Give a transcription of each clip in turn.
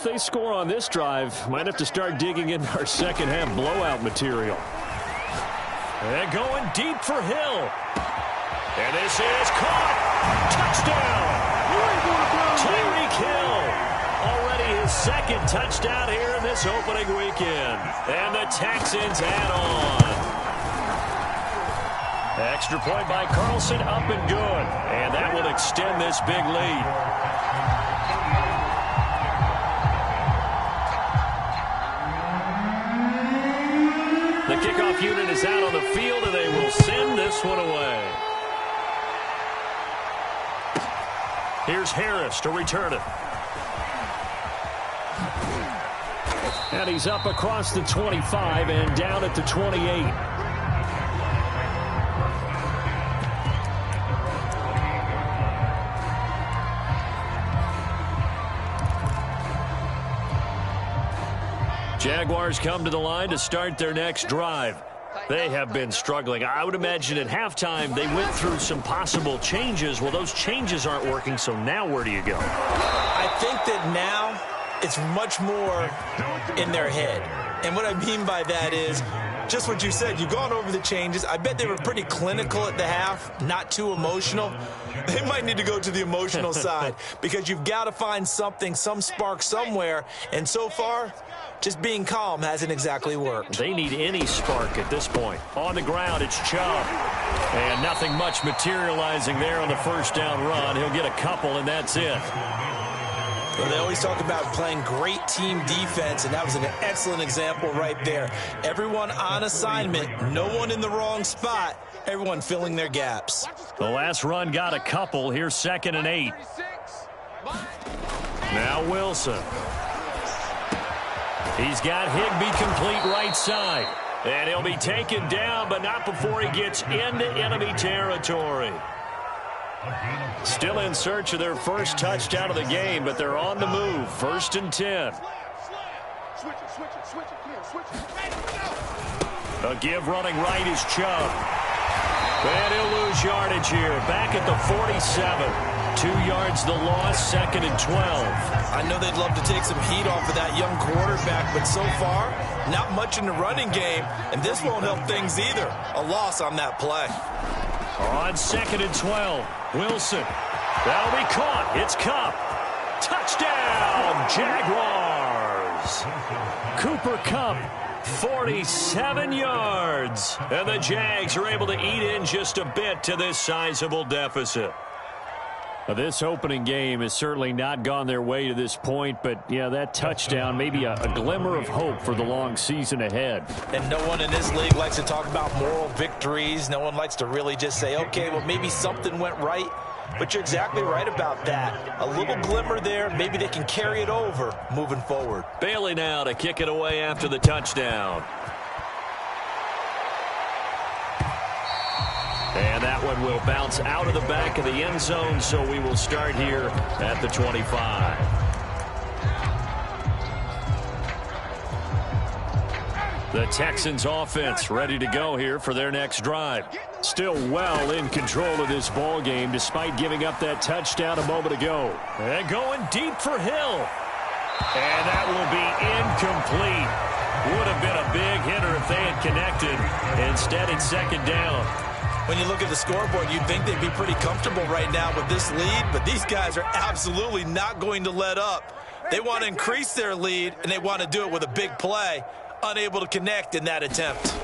they score on this drive, might have to start digging in our second half blowout material. And going deep for Hill. And this is caught. Touchdown. Tyreek Hill. Already his second touchdown here in this opening weekend. And the Texans add on. Extra point by Carlson, up and good. And that will extend this big lead. The kickoff unit is out on the field, and they will send this one away. Here's Harris to return it. And he's up across the 25 and down at the 28. Jaguars come to the line to start their next drive. They have been struggling. I would imagine at halftime they went through some possible changes. Well, those changes aren't working, so now where do you go? I think that now it's much more in their head. And what I mean by that is just what you said. You've gone over the changes. I bet they were pretty clinical at the half, not too emotional. They might need to go to the emotional side because you've got to find something, some spark somewhere. And so far, just being calm hasn't exactly worked. They need any spark at this point. On the ground, it's Chubb. And nothing much materializing there on the first down run. He'll get a couple, and that's it. Well, they always talk about playing great team defense, and that was an excellent example right there. Everyone on assignment, no one in the wrong spot, everyone filling their gaps. The last run got a couple. Here's 2nd and 8. Now Wilson. He's got Higbee complete right side. And he'll be taken down, but not before he gets into enemy territory. Still in search of their first touchdown of the game, but they're on the move. 1st and 10. A give running right is Chubb. And he'll lose yardage here. Back at the 47. 2 yards the loss, 2nd and 12. I know they'd love to take some heat off of that young quarterback, but so far, not much in the running game, and this won't help things either. A loss on that play. On 2nd and 12, Wilson. That'll be caught. It's Kupp. Touchdown, Jaguars. Cooper Kupp, 47 yards. And the Jags are able to eat in just a bit to this sizable deficit. This opening game has certainly not gone their way to this point, but, yeah, that touchdown, maybe a glimmer of hope for the long season ahead. And no one in this league likes to talk about moral victories. No one likes to really just say, okay, well, maybe something went right. But you're exactly right about that. A little glimmer there. Maybe they can carry it over moving forward. Bailey now to kick it away after the touchdown. And that one will bounce out of the back of the end zone, so we will start here at the 25. The Texans offense ready to go here for their next drive. Still well in control of this ball game despite giving up that touchdown a moment ago. And going deep for Hill. And that will be incomplete. Would have been a big hitter if they had connected. Instead, it's 2nd down. When you look at the scoreboard, you'd think they'd be pretty comfortable right now with this lead, but these guys are absolutely not going to let up. They want to increase their lead, and they want to do it with a big play. Unable to connect in that attempt.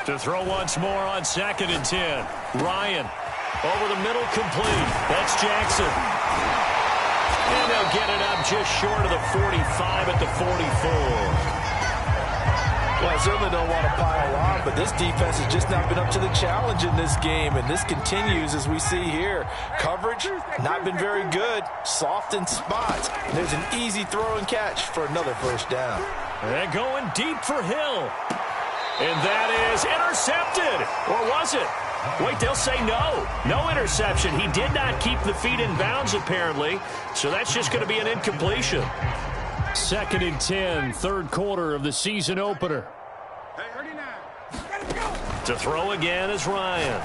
To throw once more on 2nd and 10. Ryan over the middle, complete. That's Jackson. And they'll get it up just short of the 45 at the 44. Well, I certainly don't want to pile on, but this defense has just not been up to the challenge in this game, and this continues as we see here. Coverage, not been very good. Soft in spots. There's an easy throw and catch for another first down. And going deep for Hill. And that is intercepted. Or was it? Wait, they'll say no. No interception. He did not keep the feet in bounds, apparently, so that's just going to be an incompletion. 2nd and 10, 3rd quarter of the season opener. To throw again is Ryan.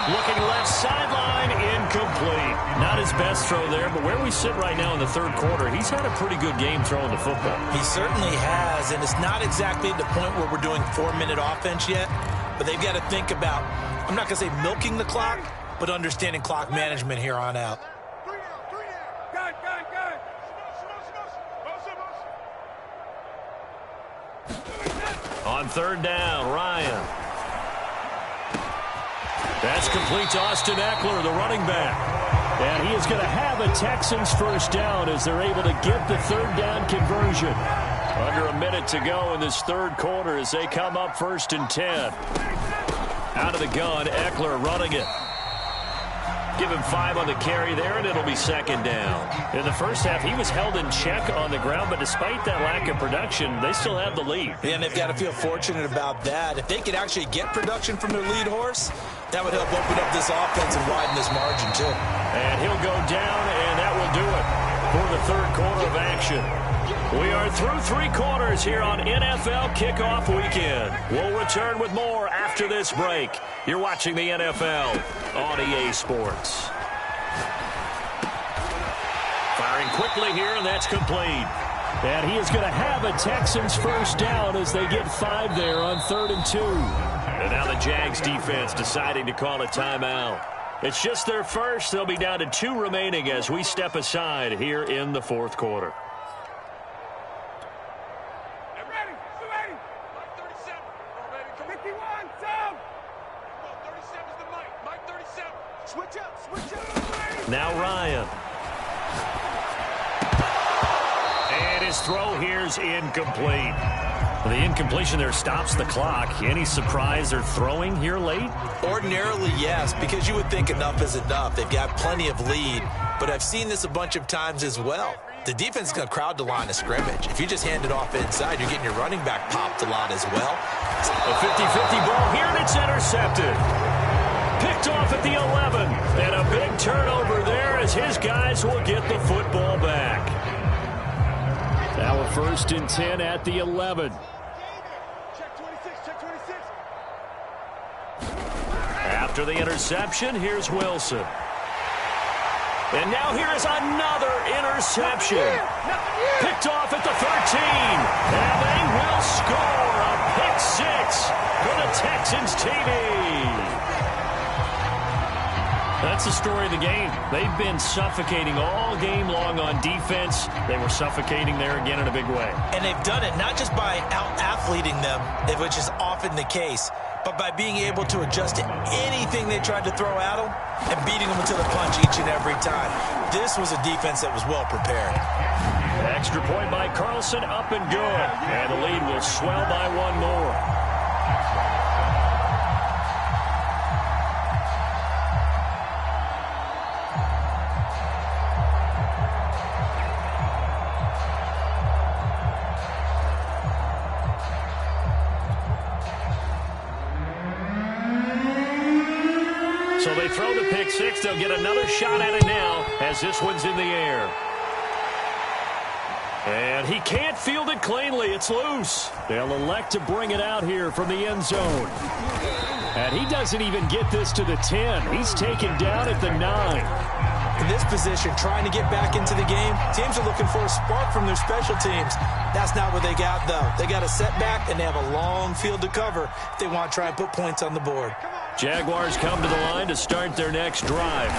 Looking left sideline, incomplete. Not his best throw there, but where we sit right now in the third quarter, he's had a pretty good game throwing the football. He certainly has, and it's not exactly at the point where we're doing 4-minute offense yet, but they've got to think about, I'm not going to say milking the clock, but understanding clock management here on out. On third down, Ryan. That's complete to Austin Eckler, the running back. And he is going to have a Texans first down as they're able to get the third down conversion. Under a minute to go in this third quarter as they come up 1st and 10. Out of the gun, Eckler running it. Give him 5 on the carry there, and it'll be 2nd down. In the first half, he was held in check on the ground, but despite that lack of production, they still have the lead. Yeah, and they've got to feel fortunate about that. If they could actually get production from their lead horse, that would help open up this offense and widen this margin, too. And he'll go down, and that will do it for the third quarter of action. We are through 3 quarters here on NFL Kickoff Weekend. We'll return with more after this break. You're watching the NFL on EA Sports. Firing quickly here, and that's complete. And he is going to have a Texans first down as they get 5 there on 3rd and 2. And now the Jags defense deciding to call a timeout. It's just their first. They'll be down to 2 remaining as we step aside here in the 4th quarter. Now Ryan. And his throw here's incomplete. The incompletion there stops the clock. Any surprise they're throwing here late? Ordinarily, yes, because you would think enough is enough. They've got plenty of lead, but I've seen this a bunch of times as well. The defense is going to crowd the line of scrimmage. If you just hand it off inside, you're getting your running back popped a lot as well. A 50-50 ball here, and it's intercepted. Picked off at the 11, and a big turnover there as his guys will get the football back. Now a 1st and 10 at the 11. Check 26, check 26. After the interception, here's Wilson. And now here is another interception. Picked off at the 13, and they will score a pick 6 for the Texans TV. That's the story of the game. They've been suffocating all game long on defense. They were suffocating there again in a big way. And they've done it not just by out-athleting them, which is often the case, but by being able to adjust to anything they tried to throw at them and beating them to the punch each and every time. This was a defense that was well prepared. Extra point by Carlson, up and good. And the lead will swell by 1 more. So they throw the pick 6. They'll get another shot at it now as this one's in the air. And he can't field it cleanly. It's loose. They'll elect to bring it out here from the end zone. And he doesn't even get this to the 10. He's taken down at the 9. In this position, trying to get back into the game, teams are looking for a spark from their special teams. That's not what they got, though. They got a setback, and they have a long field to cover if they want to try and put points on the board. Jaguars come to the line to start their next drive.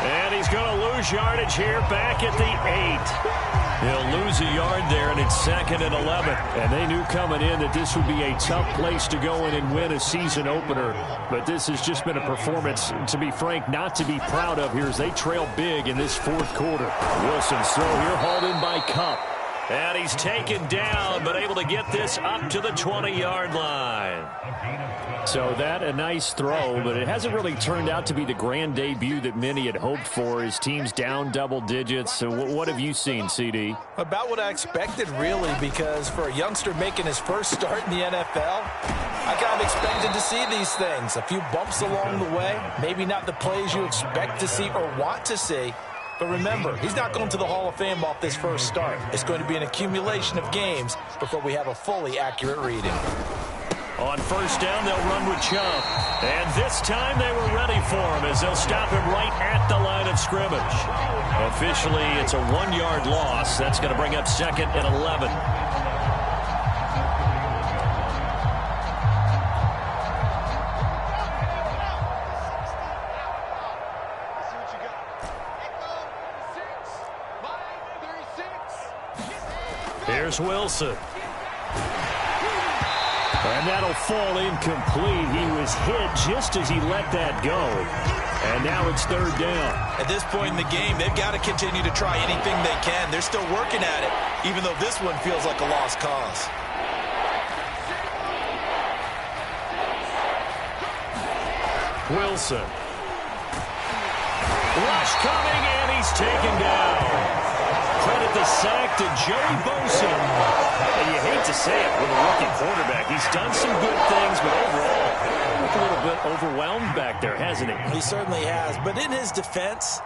And he's going to lose yardage here back at the 8. He'll lose a yard there, and it's 2nd and 11. And they knew coming in that this would be a tough place to go in and win a season opener. But this has just been a performance, to be frank, not to be proud of here as they trail big in this 4th quarter. Wilson's throw here hauled in by Cup. And he's taken down, but able to get this up to the 20-yard line. So that a nice throw, but it hasn't really turned out to be the grand debut that many had hoped for. His team's down double digits. So what have you seen, CD? About what I expected, really, because for a youngster making his first start in the NFL, I kind of expected to see these things. A few bumps along the way, maybe not the plays you expect to see or want to see. But remember, he's not going to the Hall of Fame off this first start. It's going to be an accumulation of games before we have a fully accurate reading. On first down, they'll run with Chubb. And this time they were ready for him as they'll stop him right at the line of scrimmage. Officially, it's a 1-yard loss. That's going to bring up 2nd and 11. Here's Wilson. And that'll fall incomplete. He was hit just as he let that go. And now it's 3rd down. At this point in the game, they've got to continue to try anything they can. They're still working at it, even though this one feels like a lost cause. Wilson. Rush coming, and he's taken down. Credit the sack to Joey Bosa. And you hate to say it with a rookie quarterback. He's done some good things, but overall, a little bit overwhelmed back there, hasn't he? He certainly has. But in his defense,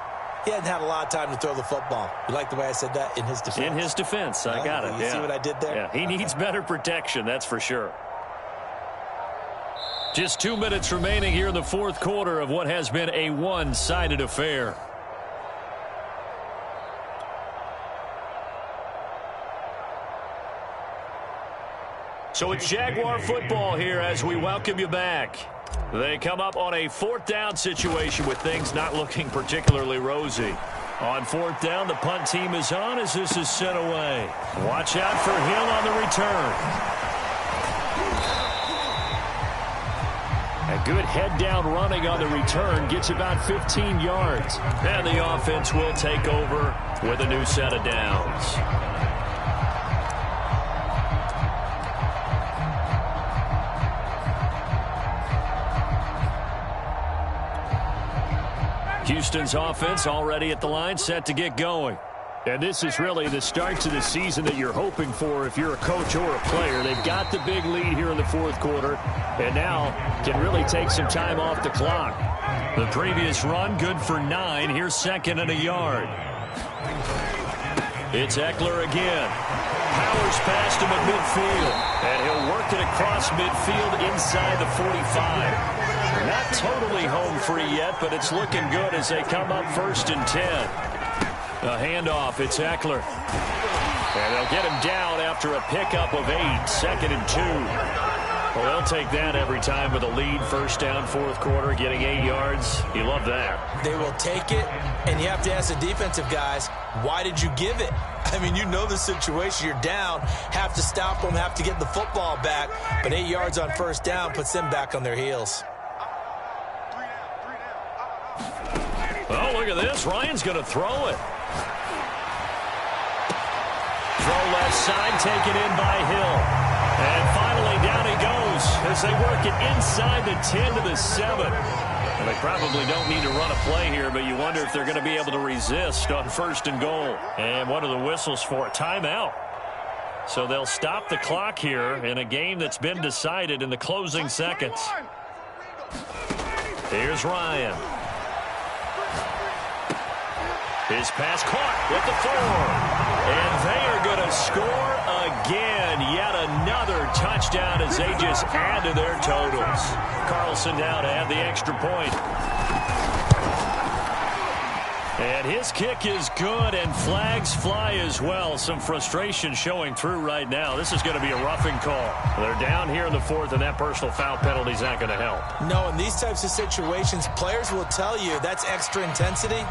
he hadn't had a lot of time to throw the football. You like the way I said that? In his defense. In his defense. I got it. You see what I did there? Yeah, he needs better protection, that's for sure. Just 2 minutes remaining here in the 4th quarter of what has been a one-sided affair. So it's Jaguar football here as we welcome you back. They come up on a 4th down situation with things not looking particularly rosy. On 4th down, the punt team is on as this is sent away. Watch out for Hill on the return. A good head-down running on the return gets about 15 yards. And the offense will take over with a new set of downs. Houston's offense already at the line, set to get going. And this is really the start to the season that you're hoping for if you're a coach or a player. They've got the big lead here in the 4th quarter, and now can really take some time off the clock. The previous run, good for 9. Here's 2nd and a yard. It's Eckler again. Powers past him at midfield, and he'll work it across midfield inside the 45. Not totally home free yet, but it's looking good as they come up 1st and 10. A handoff, it's Eckler. And they'll get him down after a pickup of 8, 2nd and 2. Well, they'll take that every time with a lead, 1st down, 4th quarter, getting 8 yards. You love that. They will take it, and you have to ask the defensive guys, why did you give it? I mean, you know the situation. You're down, have to stop them, have to get the football back. But 8 yards on 1st down puts them back on their heels. Oh, look at this. Ryan's going to throw it. Throw left side, taken in by Hill. And finally, down he goes as they work it inside the 10 to the 7. Well, they probably don't need to run a play here, but you wonder if they're going to be able to resist on 1st and goal. And what are the whistles for? Timeout. So they'll stop the clock here in a game that's been decided in the closing seconds. Here's Ryan. His pass caught with the 4. And they are going to score again. Yet another touchdown as they just add to their totals. Carlson now to add the extra point. And his kick is good, and flags fly as well. Some frustration showing through right now. This is going to be a roughing call. They're down here in the 4th, and that personal foul penalty is not going to help. No, in these types of situations, players will tell you that's extra intensity.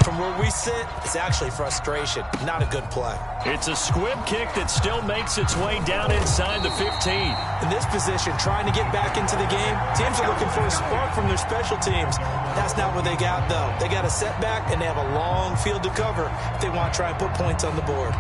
From where we sit, it's actually frustration. Not a good play. It's a squib kick that still makes its way down inside the 15. In this position, trying to get back into the game, teams are looking for a spark from their special teams. That's not what they got, though. They got a setback, and they have a long field to cover if they want to try and put points on the board.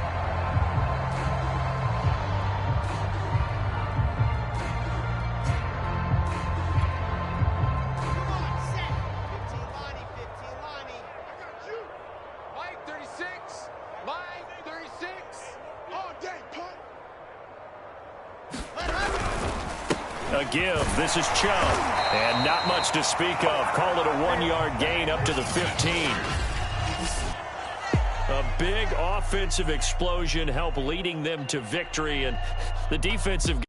A give. This is Chubb. And not much to speak of. Call it a 1-yard gain up to the 15. A big offensive explosion helped leading them to victory. And the defensive